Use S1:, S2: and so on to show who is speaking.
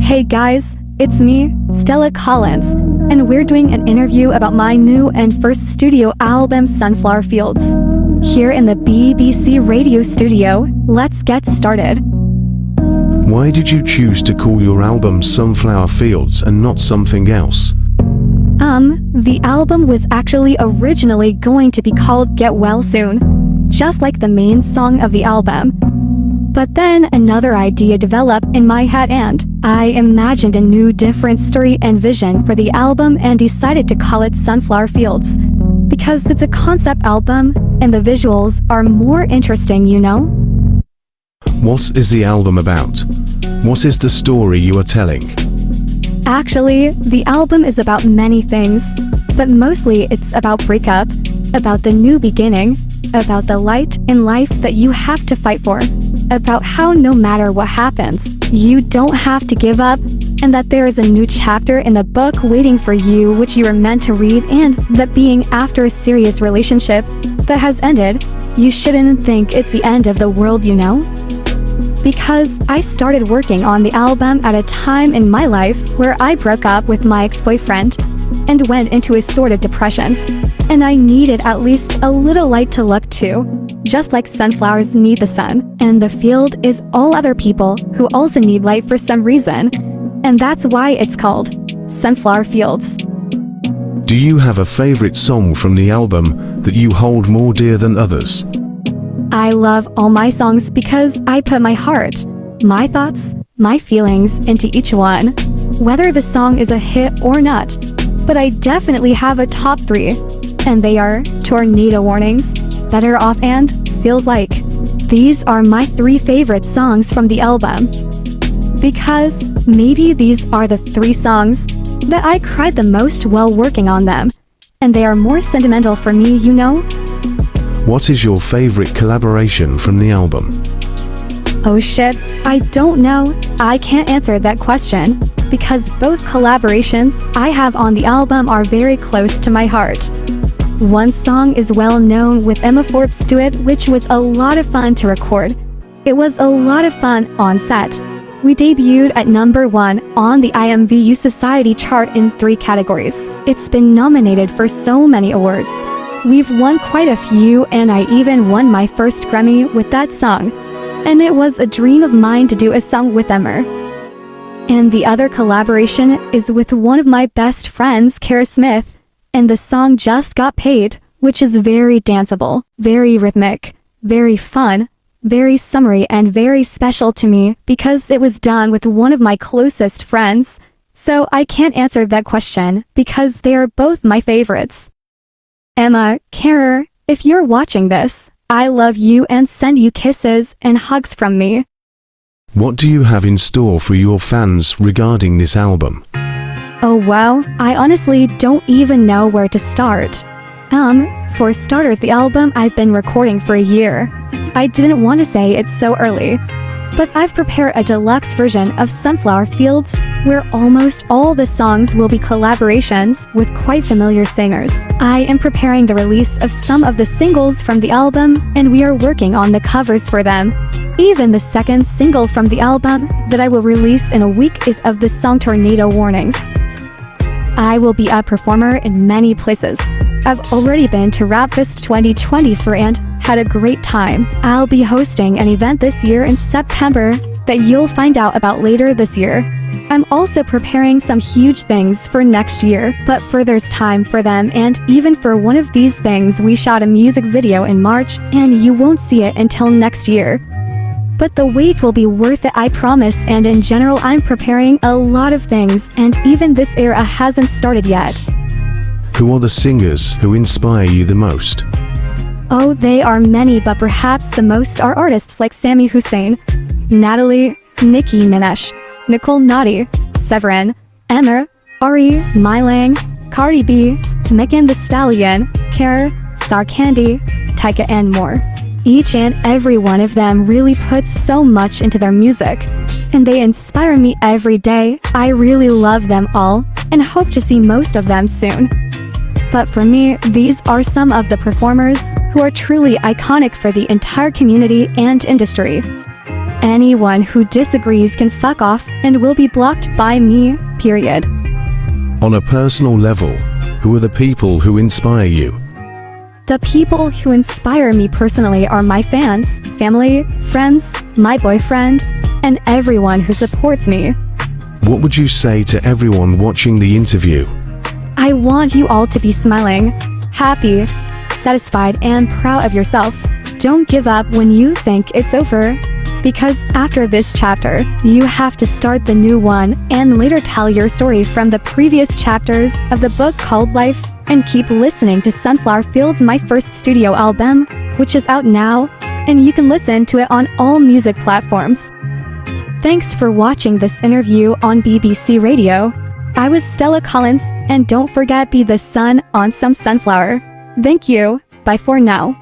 S1: Hey guys, it's me, Stella Collins, and we're doing an interview about my new and first studio album, Sunflower Fields. Here in the BBC radio studio, let's get started.
S2: Why did you choose to call your album Sunflower Fields and not something else?
S1: The album was actually originally going to be called Get Well Soon, just like the main song of the album. But then another idea developed in my head and I imagined a new different story and vision for the album and decided to call it Sunflower Fields, because it's a concept album and the visuals are more interesting, you know?
S2: What is the album about? What is the story you are telling?
S1: Actually, the album is about many things, but mostly it's about breakup, about the new beginning, about the light in life that you have to fight for, about how no matter what happens, you don't have to give up, and that there is a new chapter in the book waiting for you which you are meant to read, and that being after a serious relationship that has ended, you shouldn't think it's the end of the world, you know? Because I started working on the album at a time in my life where I broke up with my ex-boyfriend and went into a sort of depression, and I needed at least a little light to look to, just like sunflowers need the sun, and the field is all other people who also need light for some reason, and that's why it's called Sunflower Fields.
S2: Do you have a favorite song from the album that you hold more dear than others?
S1: I love all my songs because I put my heart, my thoughts, my feelings into each one, whether the song is a hit or not. But I definitely have a top 3, and they are Tornado Warnings, Better Off, and Feels Like. These are my 3 favorite songs from the album, because maybe these are the 3 songs that I cried the most while working on them, and they are more sentimental for me, you know?
S2: What is your favorite collaboration from the album?
S1: Oh shit, I don't know. I can't answer that question, because both collaborations I have on the album are very close to my heart. One song is well known with Emma Forbes' duet, which was a lot of fun to record. It was a lot of fun on set. We debuted at number 1 on the IMVU Society chart in 3 categories. It's been nominated for so many awards. We've won quite a few, and I even won my first Grammy with that song. And it was a dream of mine to do a song with Emma. And the other collaboration is with one of my best friends, Kara Smith, and the song Just Got Paid, which is very danceable, very rhythmic, very fun, very summery, and very special to me because it was done with one of my closest friends. So I can't answer that question because they are both my favorites. Emma, Kara, if you're watching this, I love you and send you kisses and hugs from me.
S2: What do you have in store for your fans regarding this album?
S1: Oh wow, I honestly don't even know where to start. For starters, the album I've been recording for a year. I didn't want to say it so early, but I've prepared a deluxe version of Sunflower Fields where almost all the songs will be collaborations with quite familiar singers. I am preparing the release of some of the singles from the album, and we are working on the covers for them. Even the second single from the album that I will release in a week is of the song Tornado Warnings. I will be a performer in many places. I've already been to Rapfest 2024 and had a great time. I'll be hosting an event this year in September that you'll find out about later this year. I'm also preparing some huge things for next year, but there's time for them, and even for one of these things we shot a music video in March and you won't see it until next year. But the wait will be worth it, I promise, and in general I'm preparing a lot of things, and even this era hasn't started yet.
S2: Who are the singers who inspire you the most?
S1: Oh, they are many, but perhaps the most are artists like Sami Hussein, Natalie, Nicki Minaj, Nicole Naughty, Severin, Emma, Ari, Mylang, Cardi B, Megan Thee Stallion, Kara, Star Candy, Tyga, and more. Each and every one of them really puts so much into their music, and they inspire me every day. I really love them all, and hope to see most of them soon. But for me, these are some of the performers who are truly iconic for the entire community and industry. Anyone who disagrees can fuck off and will be blocked by me, period.
S2: On a personal level, who are the people who inspire you?
S1: The people who inspire me personally are my fans, family, friends, my boyfriend, and everyone who supports me.
S2: What would you say to everyone watching the interview?
S1: I want you all to be smiling, happy, satisfied, and proud of yourself. Don't give up when you think it's over. Because after this chapter, you have to start the new one and later tell your story from the previous chapters of the book called Life, and keep listening to Sunflower Fields, my first studio album, which is out now, and you can listen to it on all music platforms. Thanks for watching this interview on BBC Radio. I was Stella Collins, and don't forget, be the sun on some sunflower. Thank you. Bye for now.